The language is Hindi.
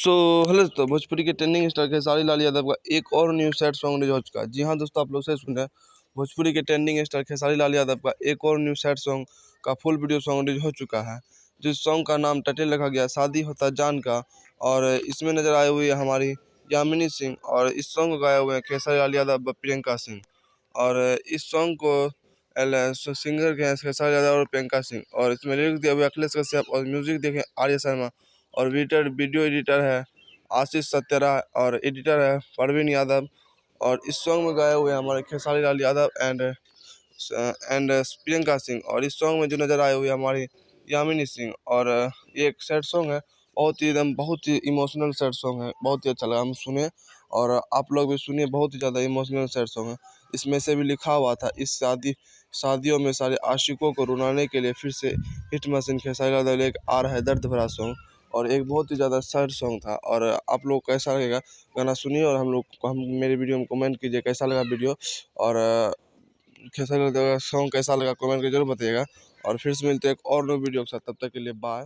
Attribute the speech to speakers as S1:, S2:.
S1: सो हेलो दोस्तों, भोजपुरी के ट्रेंडिंग स्टार खेसारी लाल यादव का एक और न्यू सैड सॉन्ग रिलीज हो चुका है। जी हाँ दोस्तों, आप लोग से सुन रहे हैं भोजपुरी के ट्रेंडिंग स्टार खेसारी लाल यादव का एक और न्यू सैड सॉन्ग का फुल वीडियो सॉन्ग रिलीज हो चुका है। जिस सॉन्ग का नाम टाइटल रखा गया शादी होता जान का, और इसमें नजर आए हुए हमारी यामिनी सिंह, और इस सॉन्ग को गाए हुए हैं खेसारी लाल यादव व प्रियंका सिंह। और इस सॉन्ग को सिंगर के हैं खेसारी यादव और प्रियंका सिंह, और इसमें लिरिक्स दिए हुए अखिलेश कश्यप, और म्यूजिक देखें आर्य शर्मा, और वीडियो एडिटर है आशीष सत्यारा, और एडिटर है परवीन यादव। और इस सॉन्ग में गाए हुए हमारे खेसारी लाल यादव एंड प्रियंका सिंह, और इस सॉन्ग में जो नज़र आए हुए हमारी यामिनी सिंह। और ये एक सैड सॉन्ग है, बहुत ही इमोशनल सैड सॉन्ग है, बहुत ही अच्छा लगा हम सुने, और आप लोग भी सुनिए, बहुत ही ज़्यादा इमोशनल सैड सॉन्ग है। इसमें से भी लिखा हुआ था, इस शादियों में सारे आशिकों को रुलाने के लिए फिर से हिट मशीन खेसारी लाल यादव लेकर आ रहा है दर्द भरा सॉन्ग। और एक बहुत ही ज़्यादा सैड सॉन्ग था। और आप लोग कैसा लगेगा गाना सुनिए, और हम मेरे वीडियो में कमेंट कीजिए कैसा लगा वीडियो, और कैसा लगा सॉन्ग, कैसा लगा कमेंट करके जरूर बताइएगा। और फिर से मिलते हैं एक और नई वीडियो के साथ, तब तक के लिए बाय।